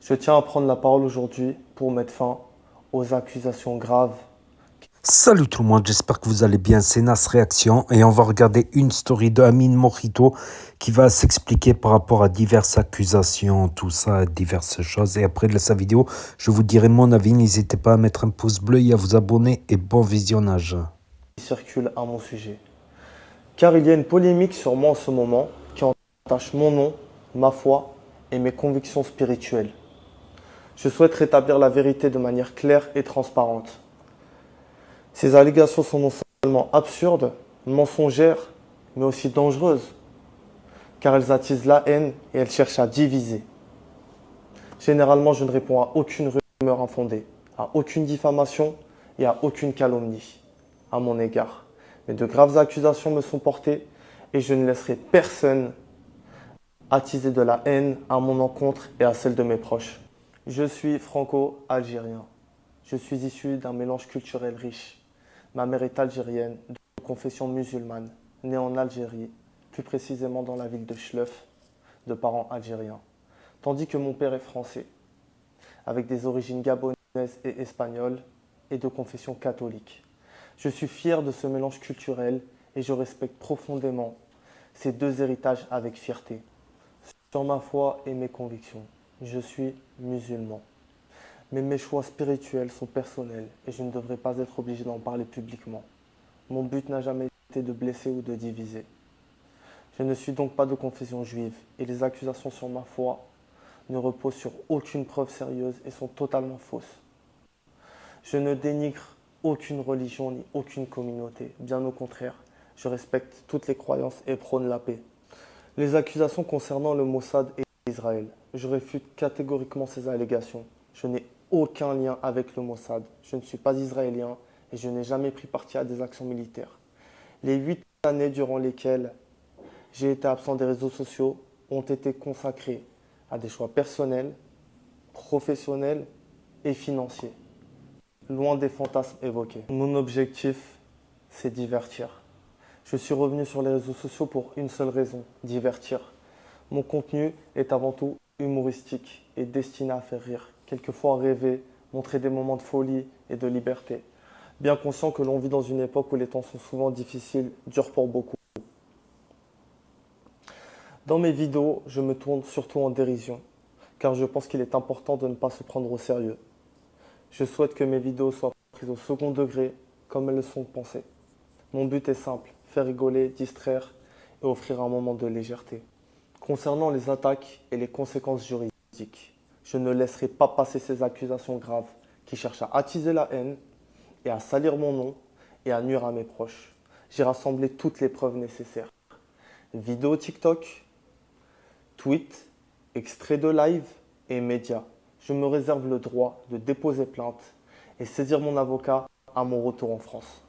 Je tiens à prendre la parole aujourd'hui pour mettre fin aux accusations graves. Salut tout le monde, j'espère que vous allez bien, c'est Nas Réaction et on va regarder une story de Amine Mojito qui va s'expliquer par rapport à diverses accusations, tout ça, diverses choses. Et après sa vidéo, je vous dirai mon avis, n'hésitez pas à mettre un pouce bleu et à vous abonner et bon visionnage. Qui circulent à mon sujet. Car il y a une polémique sur moi en ce moment qui entache mon nom, ma foi et mes convictions spirituelles. Je souhaite rétablir la vérité de manière claire et transparente. Ces allégations sont non seulement absurdes, mensongères, mais aussi dangereuses, car elles attisent la haine et elles cherchent à diviser. Généralement, je ne réponds à aucune rumeur infondée, à aucune diffamation et à aucune calomnie à mon égard. Mais de graves accusations me sont portées et je ne laisserai personne attiser de la haine à mon encontre et à celle de mes proches. Je suis franco-algérien. Je suis issu d'un mélange culturel riche. Ma mère est algérienne, de confession musulmane, née en Algérie, plus précisément dans la ville de Chleuf, de parents algériens. Tandis que mon père est français, avec des origines gabonaises et espagnoles, et de confession catholique. Je suis fier de ce mélange culturel et je respecte profondément ces deux héritages avec fierté. Sur ma foi et mes convictions, je suis musulman. Mais mes choix spirituels sont personnels et je ne devrais pas être obligé d'en parler publiquement. Mon but n'a jamais été de blesser ou de diviser. Je ne suis donc pas de confession juive et les accusations sur ma foi ne reposent sur aucune preuve sérieuse et sont totalement fausses. Je ne dénigre aucune religion ni aucune communauté, bien au contraire, je respecte toutes les croyances et prône la paix. Les accusations concernant le Mossad et Israël, je réfute catégoriquement ces allégations. Je n'ai aucun lien avec le Mossad, je ne suis pas israélien et je n'ai jamais pris parti à des actions militaires. Les 8 années durant lesquelles j'ai été absent des réseaux sociaux ont été consacrées à des choix personnels, professionnels et financiers, loin des fantasmes évoqués. Mon objectif, c'est divertir. Je suis revenu sur les réseaux sociaux pour une seule raison, divertir. Mon contenu est avant tout humoristique et destiné à faire rire, quelquefois rêver, montrer des moments de folie et de liberté. Bien conscient que l'on vit dans une époque où les temps sont souvent difficiles, durs pour beaucoup. Dans mes vidéos, je me tourne surtout en dérision, car je pense qu'il est important de ne pas se prendre au sérieux. Je souhaite que mes vidéos soient prises au second degré, comme elles le sont pensées. Mon but est simple, faire rigoler, distraire et offrir un moment de légèreté. Concernant les attaques et les conséquences juridiques, je ne laisserai pas passer ces accusations graves qui cherchent à attiser la haine et à salir mon nom et à nuire à mes proches. J'ai rassemblé toutes les preuves nécessaires. Vidéos TikTok, tweets, extraits de live et médias. Je me réserve le droit de déposer plainte et saisir mon avocat à mon retour en France,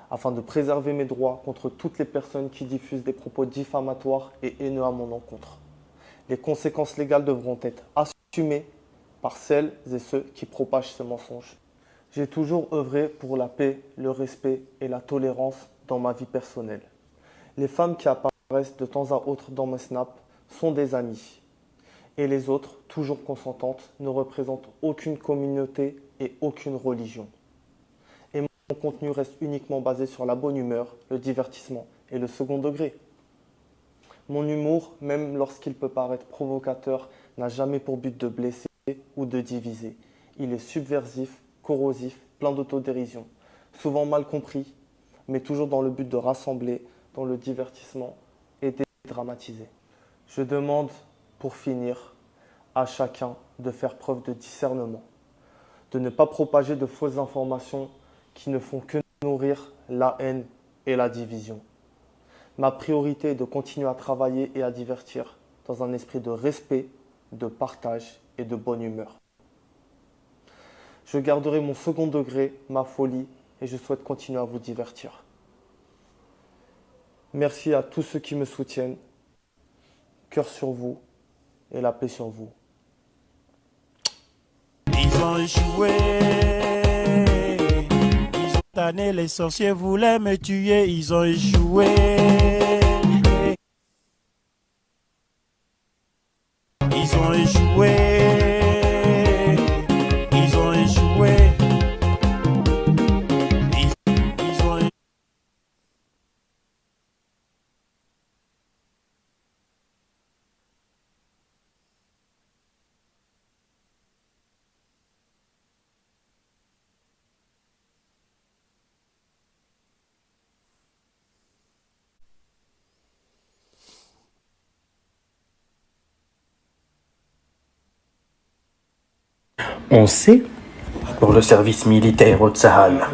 afin de préserver mes droits contre toutes les personnes qui diffusent des propos diffamatoires et haineux à mon encontre. Les conséquences légales devront être assumées par celles et ceux qui propagent ce mensonge. J'ai toujours œuvré pour la paix, le respect et la tolérance dans ma vie personnelle. Les femmes qui apparaissent de temps à autre dans mes snaps sont des amies. Et les autres, toujours consentantes, ne représentent aucune communauté et aucune religion. Et mon contenu reste uniquement basé sur la bonne humeur, le divertissement et le second degré. Mon humour, même lorsqu'il peut paraître provocateur, n'a jamais pour but de blesser ou de diviser. Il est subversif, corrosif, plein d'autodérision, souvent mal compris, mais toujours dans le but de rassembler, dans le divertissement et dédramatiser. Je demande, pour finir, à chacun de faire preuve de discernement, de ne pas propager de fausses informations qui ne font que nourrir la haine et la division. Ma priorité est de continuer à travailler et à divertir dans un esprit de respect, de partage et de bonne humeur. Je garderai mon second degré, ma folie, et je souhaite continuer à vous divertir. Merci à tous ceux qui me soutiennent. Cœur sur vous et la paix sur vous. Ils ont échoué, ils ont tanné, les sorciers voulaient me tuer, ils ont échoué. Ils ont échoué, On sait, pour le service militaire au Tsahal.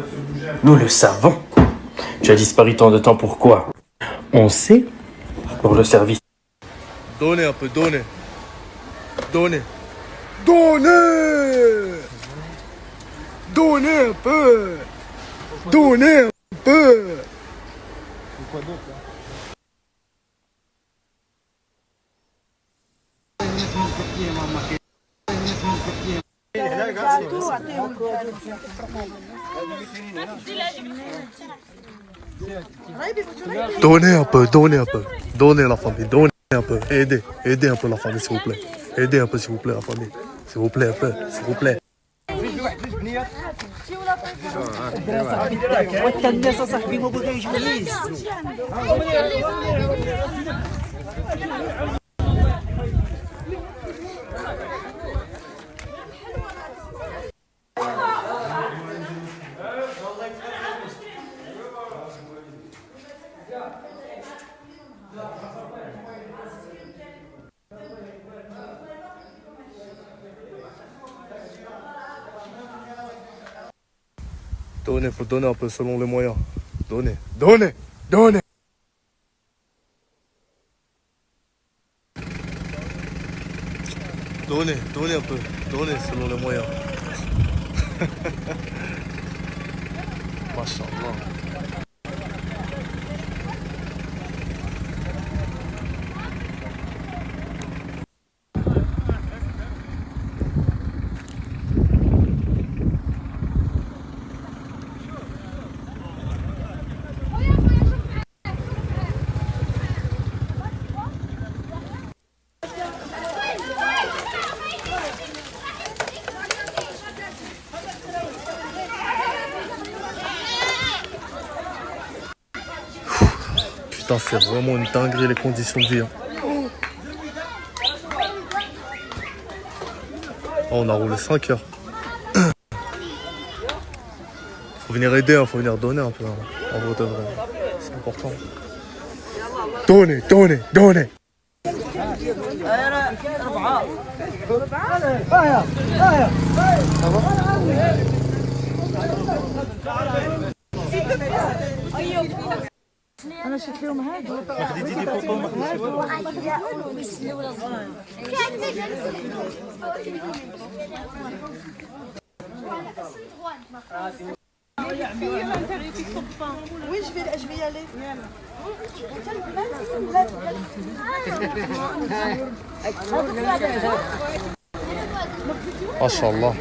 Nous le savons. Tu as disparu tant de temps, pourquoi? On sait, pour le service. Donnez un peu, donnez. Donnez. Donnez. Donnez un peu. Donnez un peu. Donnez un peu, donnez un peu. Donnez la famille, donnez un peu. Aidez, aidez un peu la famille, s'il vous plaît. Aidez un peu, s'il vous plaît, la famille. S'il vous plaît, un peu, s'il vous plaît. Donnez, faut donner un peu selon les moyens. Donnez, donnez, donnez. Donnez, donnez un peu. Donnez selon les moyens. Machallah. Putain, c'est vraiment une dinguerie les conditions de vie. Hein. Oh, on a roulé 5 heures. Faut venir aider, hein, faut venir donner un peu. Hein. En vrai de vrai. C'est important. Donnez, donnez, donnez. انا شفت لهم هادو Oui, je vais y aller. Machallah.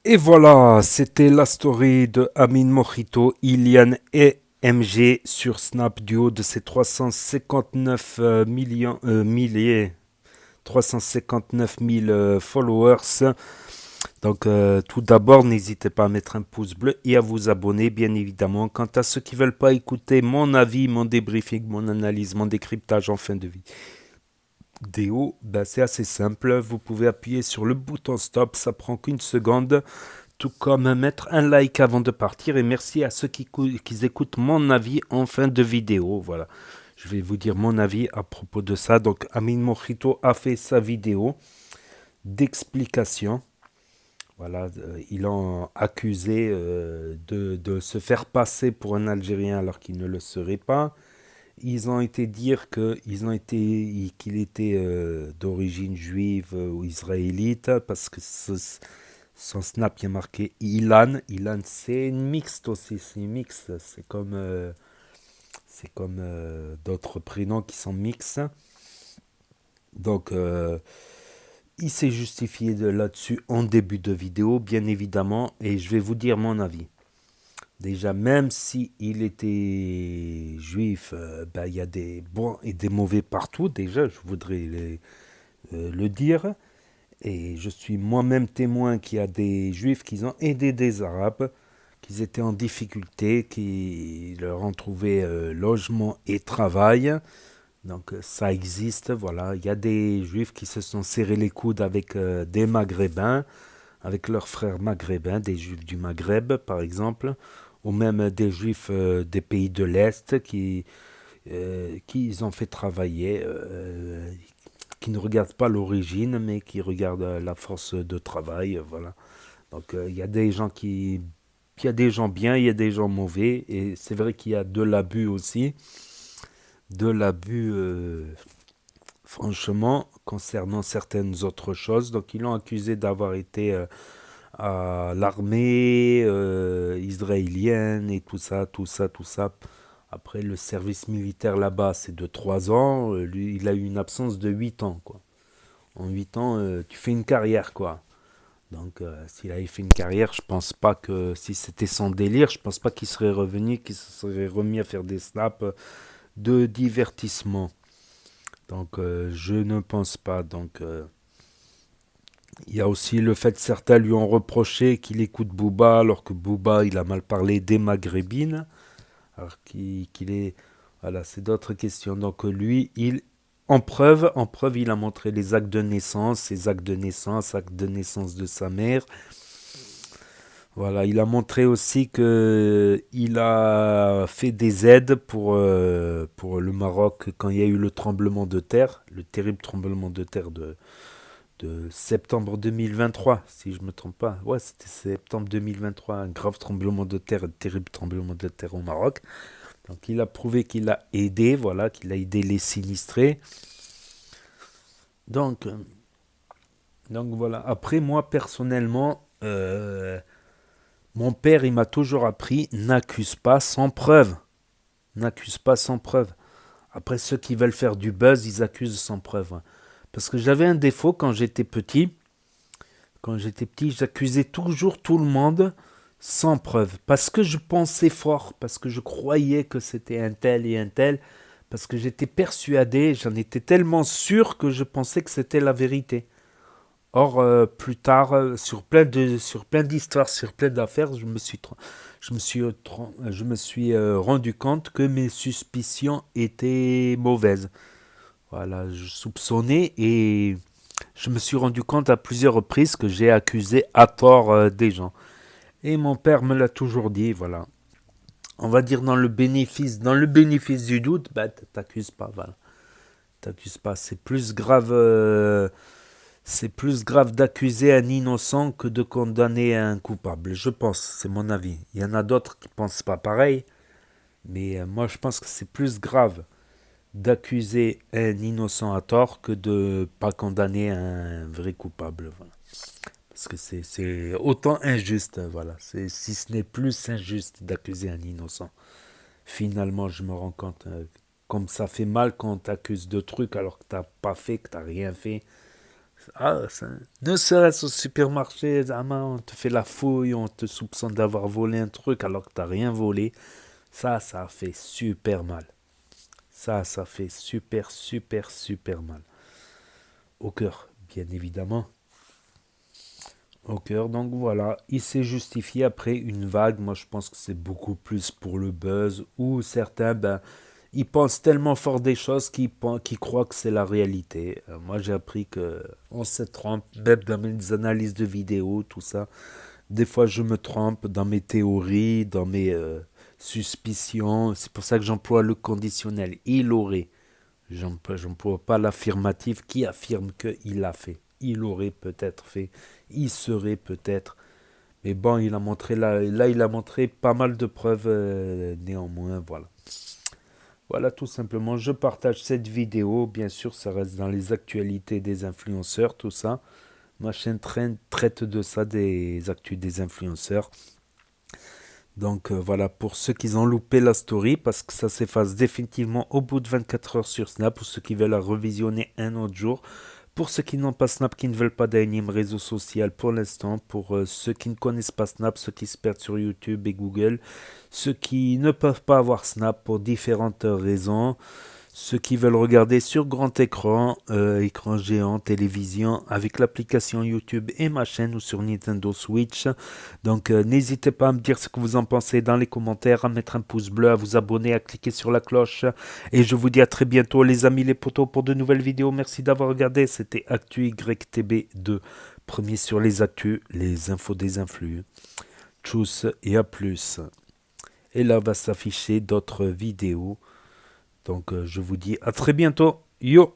Et voilà, c'était la story de Amin Mojito, Ilian et MG sur Snap du haut de ses 359 milliers, 359 000 followers. Donc tout d'abord, n'hésitez pas à mettre un pouce bleu et à vous abonner, bien évidemment. Quant à ceux qui ne veulent pas écouter mon avis, mon débriefing, mon analyse, mon décryptage en fin de vidéo, ben c'est assez simple. Vous pouvez appuyer sur le bouton stop, ça prend qu'une seconde. Tout comme mettre un like avant de partir. Et merci à ceux qui écoutent mon avis en fin de vidéo. Voilà, je vais vous dire mon avis à propos de ça. Donc Amin Mojito a fait sa vidéo d'explication. Voilà, ils l'ont accusé de se faire passer pour un Algérien alors qu'il ne le serait pas. Ils ont été dire qu'il était d'origine juive ou israélite parce que son snap il est marqué Ilan. Ilan c'est une mixte aussi, c'est une mixte. C'est comme d'autres prénoms qui sont mixtes. Donc il s'est justifié là-dessus en début de vidéo, bien évidemment, et je vais vous dire mon avis. Déjà, même si il était juif, il y a des bons et des mauvais partout. Déjà, je voudrais le dire. Et je suis moi-même témoin qu'il y a des juifs qui ont aidé des arabes, qui étaient en difficulté, qui leur ont trouvé logement et travail. Donc ça existe, voilà. Il y a des juifs qui se sont serrés les coudes avec des maghrébins, avec leurs frères maghrébins, des juifs du Maghreb par exemple, ou même des juifs des pays de l'Est qui ont fait travailler, qui ne regardent pas l'origine, mais qui regardent la force de travail. Voilà. Donc il y a des gens il y a des gens bien, il y a des gens mauvais, et c'est vrai qu'il y a de l'abus aussi, de l'abus, franchement, concernant certaines autres choses. Donc ils l'ont accusé d'avoir été à l'armée israélienne et tout ça, tout ça, tout ça. Après, le service militaire là-bas, c'est de 3 ans. Lui, il a eu une absence de 8 ans, quoi. En 8 ans, tu fais une carrière, quoi. Donc, s'il avait fait une carrière, je pense pas que, si c'était son délire, je pense pas qu'il serait revenu, qu'il se serait remis à faire des snaps de divertissement. Donc, je ne pense pas. Donc, il y a aussi le fait que certains lui ont reproché qu'il écoute Booba, alors que Booba, il a mal parlé des Maghrébines. Alors qu'il est... Voilà, c'est d'autres questions. Donc, lui, en preuve, il a montré les actes de naissance, ses actes de naissance de sa mère. Voilà, il a montré aussi que il a fait des aides pour le Maroc quand il y a eu le tremblement de terre, le terrible tremblement de terre de septembre 2023, si je ne me trompe pas. Ouais, c'était septembre 2023, un grave tremblement de terre, un terrible tremblement de terre au Maroc. Donc il a prouvé qu'il a aidé, voilà, qu'il a aidé les sinistrés. Donc, voilà. Après, moi, personnellement, mon père, il m'a toujours appris, n'accuse pas sans preuve. N'accuse pas sans preuve. Après, ceux qui veulent faire du buzz, ils accusent sans preuve. Ouais. Parce que j'avais un défaut quand j'étais petit. Quand j'étais petit, j'accusais toujours tout le monde sans preuve. Parce que je pensais fort, parce que je croyais que c'était un tel et un tel. Parce que j'étais persuadé, j'en étais tellement sûr que je pensais que c'était la vérité. Or, plus tard, sur plein d'histoires, sur plein d'affaires, je me suis rendu compte que mes suspicions étaient mauvaises. Voilà, je soupçonnais et je me suis rendu compte à plusieurs reprises que j'ai accusé à tort des gens. Et mon père me l'a toujours dit, voilà. On va dire dans le bénéfice du doute, bah t'accuses pas, voilà. T'accuses pas, c'est plus grave d'accuser un innocent que de condamner un coupable. Je pense, c'est mon avis. Il y en a d'autres qui pensent pas pareil, mais moi je pense que c'est plus grave d'accuser un innocent à tort que de pas condamner un vrai coupable. Voilà. Parce que c'est autant injuste, voilà. Si ce n'est plus injuste d'accuser un innocent. Finalement, je me rends compte, comme ça fait mal quand on t'accuse de trucs alors que t'as pas fait, que t'as rien fait. Ah, ne serait-ce au supermarché, on te fait la fouille, on te soupçonne d'avoir volé un truc alors que t'as rien volé. Ça fait super mal. Ça fait super, super, super mal. Au cœur, bien évidemment. Au cœur, donc voilà. Il s'est justifié après une vague. Moi, je pense que c'est beaucoup plus pour le buzz. Ou certains, ils pensent tellement fort des choses qu'ils croient que c'est la réalité. Moi, j'ai appris qu'on se trompe, même dans mes analyses de vidéos, tout ça. Des fois, je me trompe dans mes théories, dans mes suspicions. C'est pour ça que j'emploie le conditionnel. Il aurait. J'emploie pas l'affirmatif qui affirme qu'il a fait. Il aurait peut-être fait. Il serait peut-être. Mais bon, il a montré il a montré pas mal de preuves néanmoins. Voilà. Voilà, tout simplement. Je partage cette vidéo. Bien sûr, ça reste dans les actualités des influenceurs, tout ça. Ma chaîne traite de ça, des actus des influenceurs. Donc voilà, pour ceux qui ont loupé la story, parce que ça s'efface définitivement au bout de 24 heures sur Snap, pour ceux qui veulent la revisionner un autre jour. Pour ceux qui n'ont pas Snap, qui ne veulent pas d'énième réseau social pour l'instant, pour ceux qui ne connaissent pas Snap, ceux qui se perdent sur YouTube et Google, ceux qui ne peuvent pas avoir Snap pour différentes raisons, ceux qui veulent regarder sur grand écran, écran géant, télévision, avec l'application YouTube et ma chaîne ou sur Nintendo Switch. Donc n'hésitez pas à me dire ce que vous en pensez dans les commentaires, à mettre un pouce bleu, à vous abonner, à cliquer sur la cloche. Et je vous dis à très bientôt les amis, les potos, pour de nouvelles vidéos. Merci d'avoir regardé, c'était Actu YTB2, premier sur les actus, les infos des influx. Tchuss et à plus. Et là va s'afficher d'autres vidéos. Donc je vous dis à très bientôt. Yo!